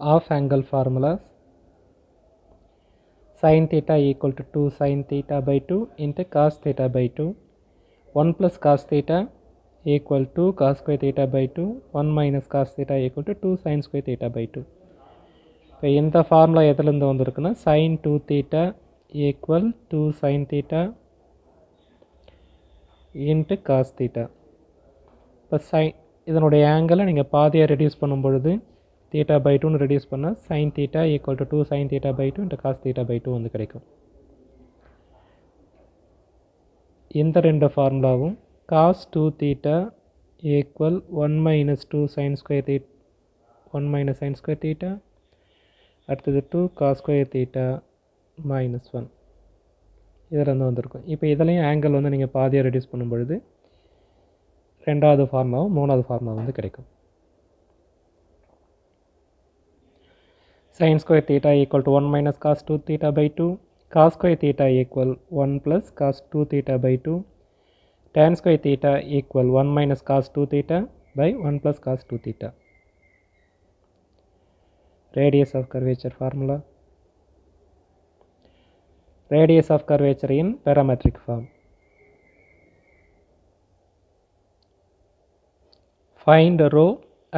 half angle formulas. Sin theta equal to 2 sin theta by 2 into cos theta by 2. 1 plus cos theta equal to cos square theta by 2. 1 minus cos theta equal to 2 sin square theta by 2. இப்போ இந்த formula எதுலேருந்து வந்திருக்குன்னா sin 2 theta equal 2 sin theta into cos theta. இப்போ இதனுடைய ஆங்கிளை நீங்கள் பாதியாக reduce பண்ணும் பொழுது theta by 2 ரெடியூஸ் பண்ணால் sin theta equal to 2 sin theta by 2 into cos theta by 2 வந்து கிடைக்கும். இந்த ரெண்டு ஃபார்முலாவும் cos 2 theta equal 1 minus 2 sin square theta 1 minus sin square theta அடுத்தது 2 cos square theta minus 1 இதில் வந்து வந்திருக்கும். இப்போ இதுலேயும் ஆங்கிள் வந்து நீங்கள் பாதியாக ரெடியூஸ் பண்ணும் பொழுது ரெண்டாவது ஃபார்முலாவும் மூணாவது ஃபார்முலா வந்து கிடைக்கும். sin square theta equal to 1 minus cos 2 theta by 2. Cos square theta equal 1 plus cos 2 theta by 2. Tan square theta equal 1 minus cos 2 theta by 1 plus cos 2 theta. Radius of curvature formula. Radius of curvature in parametric form. Find rho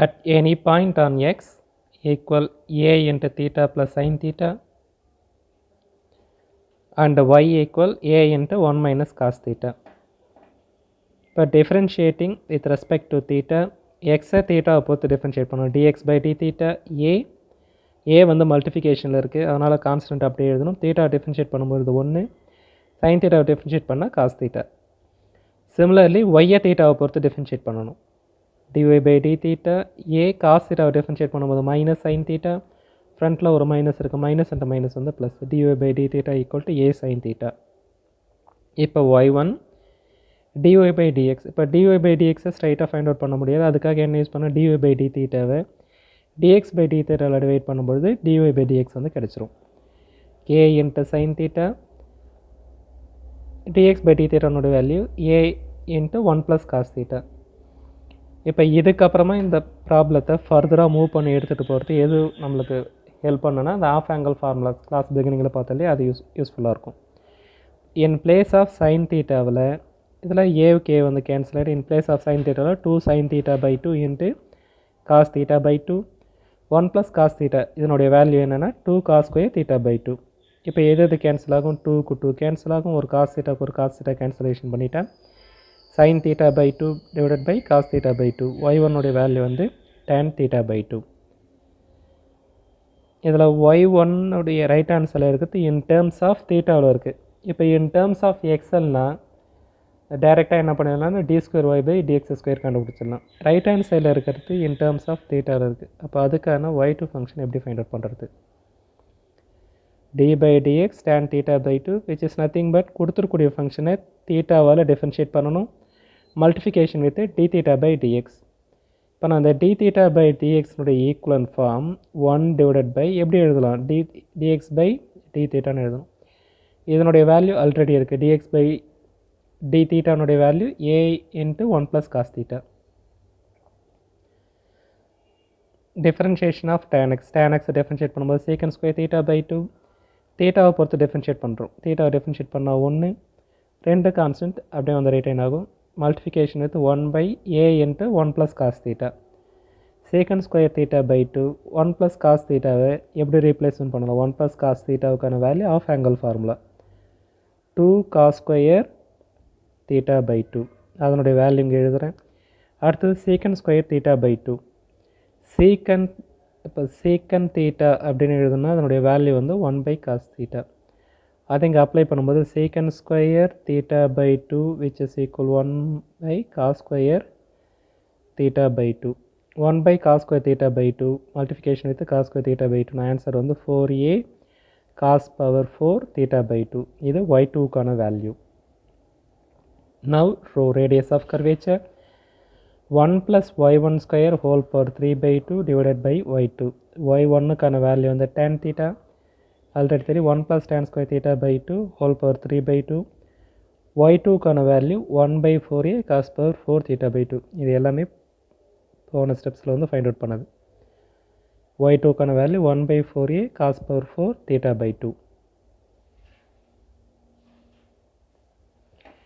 at any point on x equal a into theta plus sin theta and y equal a into 1 minus cos theta. இப்போ differentiating with respect to theta x theta பொறுத்து differentiate பண்ணணும். dx by d theta a வந்து மல்டிஃபிகேஷனில் இருக்குது, அதனால் constant அப்படியே எழுதணும். theta differentiate பண்ணும்போது 1, sin theta differentiate பண்ணால் cos theta. Similarly y theta பொறுத்து differentiate பண்ணணும். dy by d theta a cos theta differentiate பண்ணும்போது மைனஸ் sin theta, ஃப்ரண்ட்டில் ஒரு மைனஸ் இருக்குது, மைனஸ் அண்ட் மைனஸ் வந்து plus, dy by d theta equal to a sin theta. இப்போ y1 dy by dx. இப்போ dy by dx ஸ்ட்ரைட்டாக find out பண்ண முடியாது, அதுக்காக என்ன யூஸ் பண்ண dy by d thetaவை dx by d thetaவில் டிவைட் பண்ணும்பொழுது dy by dx வந்து கிடச்சிரும். a into sin theta dx by d thetaனோட value a into 1 plus cos theta. இப்போ இதுக்கப்புறமா இந்த ப்ராப்ளத்தை ஃபர்தராக மூவ் பண்ணி எடுத்துகிட்டு போகிறது எது நம்மளுக்கு ஹெல்ப் பண்ணுன்னா அந்த ஆஃப் ஆங்கிள் ஃபார்முலா கிளாஸ் பிகினிங்கில் பார்த்தாலே அது யூஸ்ஃபுல்லாக இருக்கும். இன் பிளேஸ் ஆஃப் சைன் தீட்டாவில் இதில் ஏவுக்கு ஏ வந்து கேன்சல் ஆகிட்டு இன் பிளேஸ் ஆஃப் சைன் தீட்டாவில் 2 sin theta by 2 into cos theta by 2 1 plus cos theta இதனுடைய வேல்யூ என்னென்னா 2 cos square theta by 2. இப்போ எது கேன்சல் ஆகும், 2க்கு 2 கேன்சல் ஆகும், ஒரு காஸ் தீட்டாக்கு ஒரு காஸ் தீட்டா கேன்சலேஷன் பண்ணிட்டேன். sin theta by 2 divided by cos theta by 2 y1 உடைய வேல்யூ வந்து tan theta by 2. இதில் y1 உடைய ரைட் ஹேண்ட் சைடில் இருக்குது இன் டேர்ம்ஸ் ஆஃப் தீட்டாவில் இருக்குது. இப்போ இன் டேர்ம்ஸ் ஆஃப் எக்ஸல்னா டேரெக்டாக என்ன பண்ணிடலாம்னா d square y by dx square கண்டுபிடிச்சிடலாம். ரைட் ஹேண்ட் சைடில் இருக்கிறது இன் டேர்ம்ஸ் ஆஃப் தீட்டாவில் இருக்குது. அப்போ அதுக்கான y2 ஃபங்க்ஷன் எப்படி ஃபைண்ட் அவுட் பண்ணுறது, d by dx tan theta by 2 which is nothing but கொடுத்துருக்கூடிய ஃபங்க்ஷனை தீட்டாவால் டிஃபரன்ஷியேட் பண்ணணும், multiplication with d theta by dx. இப்போ நான் அந்த d theta by dx உடைய ஈக்குவலன்ட் ஃபார்ம் 1 டிவைடட் பை எப்படி எழுதலாம், dx by d thetaன்னு எழுதணும். இதனுடைய வேல்யூ ஆல்ரெடி இருக்குது, dx by d thetaனுடைய value a into 1 plus cos theta. Differentiation of tan x differentiate பண்ணும்போது secant square theta by 2 தீட்டாவை பொறுத்து டிஃபரன்ஷியேட் பண்ணுறோம். தீட்டாவை டிஃபரன்ஷியேட் பண்ணால் 1, 2 கான்ஸ்டன்ட் அப்படியே வந்து ரிட்டைன் ஆகும், multiplication with 1 by a into 1 plus cos theta. secant square theta by 2 1 plus cos thetaவை எப்படி ரீப்ளேஸ்மெண்ட் பண்ணலாம், 1 plus cos thetaவுக்கான value half angle formula 2 cos square theta by 2 அதனுடைய வேல்யூ இங்கே எழுதுகிறேன். அடுத்தது secant square theta by 2 secant. இப்போ secant theta அப்படின்னு எழுதுனா அதனுடைய வேல்யூ வந்து 1 by cos theta. அதை இங்கே அப்ளை பண்ணும்போது secant square theta by 2 which is equal 1 by cos square theta by 2. 1 by cos square theta by 2 multiplication with cos square theta by 2 answer வந்து 4a cos power 4 theta by 2. இது y2க்கான value. Now rho radius of curvature 1 plus y1 square whole power 3 by 2 divided by y2. y1க்கான value வந்து tan theta already தெரியும், 1 plus tan square theta by 2 whole power 3 by 2. y2க்கான value 1 by 4a cos power 4 theta by 2. இது எல்லாமே போன ஸ்டெப்ஸில் வந்து find out பண்ணது. y2க்கான value 1/4a cos power 4 theta by 2.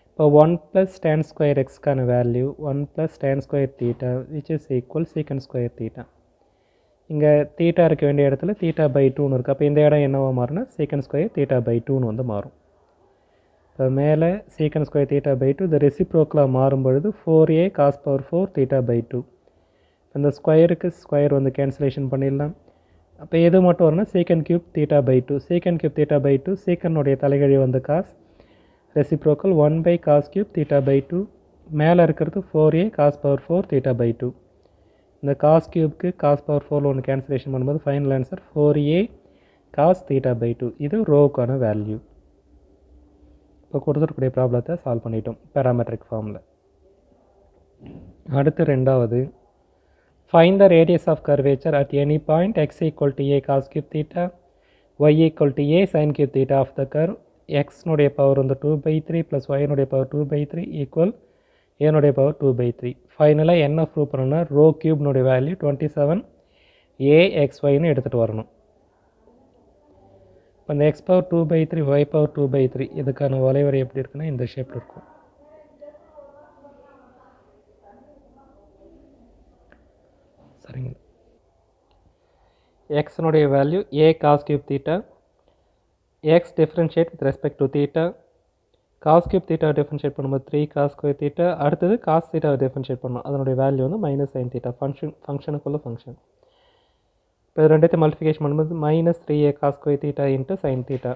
இப்போ 1 plus tan square xக்கான value 1 plus tan square theta which is equal secant square theta. இங்கே theta இருக்க வேண்டிய இடத்துல தீட்டா பை 2ன்னு இருக்குது. அப்போ இந்த இடம் என்னவா மாறும்னா secant square theta by 2ன்னு வந்து மாறும். இப்போ மேலே secant square theta by 2 இந்த ரெசிப்ரோக்கலாக மாறும் பொழுது 4a cos power 4 theta by 2. இந்த ஸ்கொயருக்கு ஸ்கொயர் வந்து கேன்சலேஷன் பண்ணிடலாம். அப்போ எது மட்டும் வரும்னா secant cube theta by 2. secant cube theta by 2 secantனுடைய தலைகழி வந்து cos reciprocal 1 by cos cube theta by 2. மேலே இருக்கிறது 4a cos power 4 theta by 2. இந்த cos cubeக்கு cos power 4 ஒன்று கேன்சலேஷன் பண்ணும்போது final answer 4a cos theta by 2. இது ரோவுக்கான வேல்யூ. இப்போ கொடுத்துருக்கூடிய ப்ராப்ளத்தை solve பண்ணிட்டோம் பேராமெட்ரிக் ஃபார்மில். அடுத்து ரெண்டாவது, find the radius of curvature at any point x equal to a cos cube theta y equal to a sin cube theta of the curve. எக்ஸ்னுடைய power வந்து 2/3 plus ஒய்னுடைய பவர் 2/3 ஈக்குவல் ஏனுடைய power 2/3. ஃபைனலாக என்ன prove பண்ணணும்னா row கியூப்னுடைய value 27 axyன்னு எடுத்துகிட்டு வரணும். இப்போ இந்த x பவர் 2/3 y பவர் 2/3 இதுக்கான வளைவரை எப்படி இருக்குன்னா இந்த ஷேப்பில் இருக்கும். சரிங்க. எக்ஸ்னுடைய value a cos cube theta, x differentiate with respect to theta, cos cube theta differentiate பண்ணும்போது 3 cos square theta, அடுத்தது cos theta differentiate பண்ணணும், அதனுடைய வேல்யூ வந்து மைனஸ் sin theta. ஃபங்க்ஷனுக்குள்ள ஃபங்க்ஷன். இப்போ ரெண்டுத்தையும் மல்டிஃபிகேஷன் பண்ணும்போது minus 3a cos square theta into sin theta.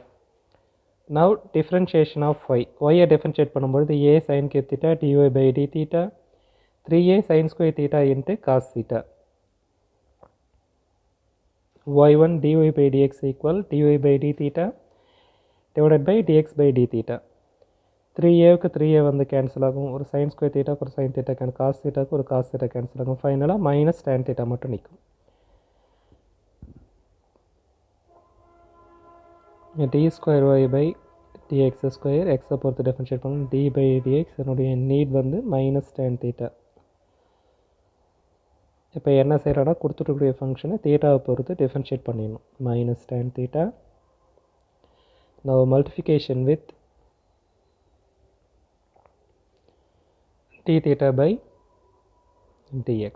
Now differentiation of ஒய்யை டிஃப்ரென்ஷியேட் பண்ணும்போது a sin cube theta dy by d theta 3a sin square theta into cos theta. y1 dy by dx equal dy by d theta divided by dx by d theta. 3aவுக்கு 3a வந்து cancel ஆகும், ஒரு sin square theta ஒரு sin theta cos thetaக்கு ஒரு cos theta cancel ஆகும், ஃபைனலாக minus tan theta மட்டும் நிற்கும். d square y by dx square எக்ஸை பொறுத்து டிஃபரன்ஷியேட் பண்ணணும், d by dx என்னுடைய நீட் வந்து மைனஸ் tan theta. இப்போ என்ன செய்கிறோன்னா கொடுத்துருக்கூடிய ஃபங்க்ஷனை தீட்டாவை பொறுத்து டிஃபரன்ஷியேட் பண்ணிடணும், minus tan theta. Now multiplication with d theta by dx.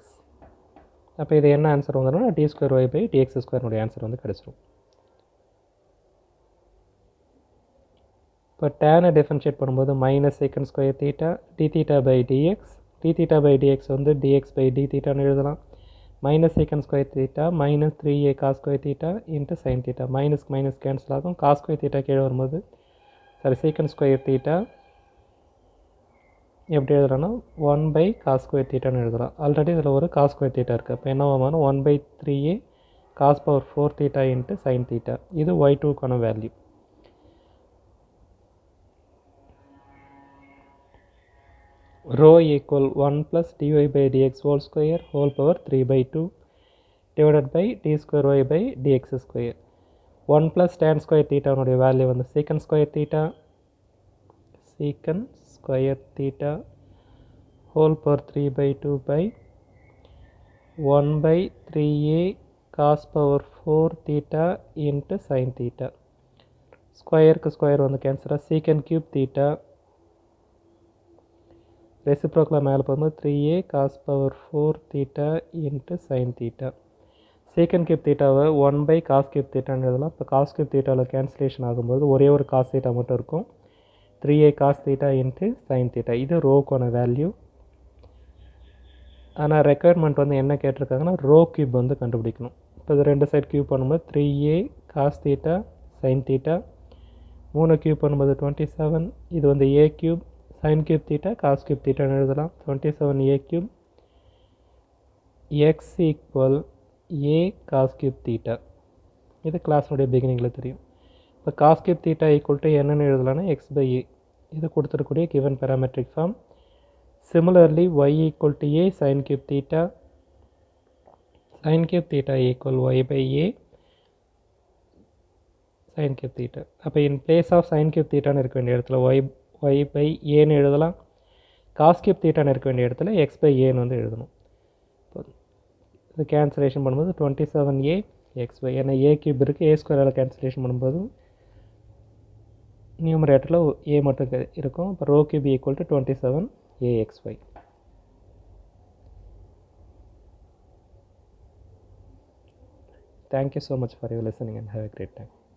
அப்போ இது என்ன ஆன்சர் வந்துடும்னா d square y by dx ஸ்கொயர்னுடைய ஆன்சர் வந்து கிடச்சிரும். இப்போ டேனை டிஃபரன்ஷியேட் பண்ணும்போது minus secant square theta d theta by dx, d theta by dx வந்து dx by d thetaன்னு எழுதலாம். Minus secant square theta minus 3a cos square theta into sin theta. மைனஸ்க்கு மைனஸ் கேன்சல் ஆகும், cos square theta கீழே வரும்போது secant square theta எப்படி எழுதுறோன்னா 1 by cos square thetaன்னு எழுதுகிறோம். Already இதில் ஒரு cos square theta இருக்குது. அப்போ என்ன ஆகும், 1/3a cos power 4 theta into sin theta. இது y2க்கான value. rho equal 1 plus dy by dx whole square whole power 3/2 divided by d square y by dx square. 1 plus tan square theta உடைய value வந்து secant square theta whole power 3/2 by 1/3a cos power 4 theta into sin theta. ஸ்கொயருக்கு square வந்து cancel, secant cube theta ரெசிப்ரோக்கலாக மேலே போகும்போது 3a cos power 4 theta into sin theta. secant cube thetaவை 1 by cos cube thetaன்னு எழுதலாம். இப்போ cos cube thetaவில் cancellation ஆகும்போது ஒரே ஒரு cos theta மட்டும் இருக்கும், 3a cos theta into sin theta. இது ரோக்கான வேல்யூ. ஆனால் ரெக்குயர்மெண்ட் வந்து என்ன கேட்டிருக்காங்கன்னா ரோ கியூப் வந்து கண்டுபிடிக்கணும். இப்போ இது ரெண்டு சைட் கியூப் பண்ணும்போது 3a cos theta sin theta, 3 cube பண்ணும்போது 27, இது வந்து a cube sin cube theta cos cube thetaன்னு எழுதலாம். 27a cube x equal a cos cube theta. இது கிளாஸ்னுடைய பிகினிங்கில் தெரியும். இப்போ cos cube theta equal to என்னன்னு எழுதலாம்னா x by a. இது கொடுத்துருக்கூடிய given parametric form. Similarly y equal to a sin cube theta equal y by a sin cube theta. அப்போ in place of sin cube thetaன்னு இருக்க வேண்டிய இடத்துல y by aன்னு எழுதலாம், cos cube thetaன்னு இருக்க வேண்டிய இடத்துல x by aன்னு வந்து எழுதணும். இது கேன்சலேஷன் பண்ணும்போது 27a xy. ஏன்னா ஏ கியூப் இருக்குது, ஏ ஸ்கொயரால் கேன்சலேஷன் பண்ணும்போது நியூமரேட்டரில் ஏ மட்டும் இருக்கும். இப்போ rho cube equal to 27axy. Thank you so much for your listening and have a great time.